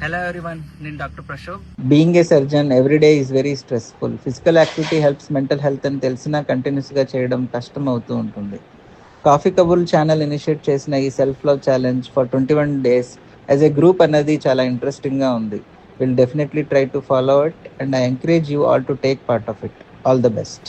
Hello everyone, నేను doctor Prashobh. Being a surgeon every day is very stressful. Physical activity helps mental health అని తెలిసినా కంటిన్యూస్గా చేయడం కష్టం అవుతూ ఉంటుంది. కాఫీ కబుర్లు ఛానల్ ఇనిషియేట్ చేసిన ఈ self love challenge for 21 days as a group అనేది చాలా ఇంట్రెస్టింగ్గా ఉంది. Will definitely try to follow it and I encourage you all to take part of it. All the best.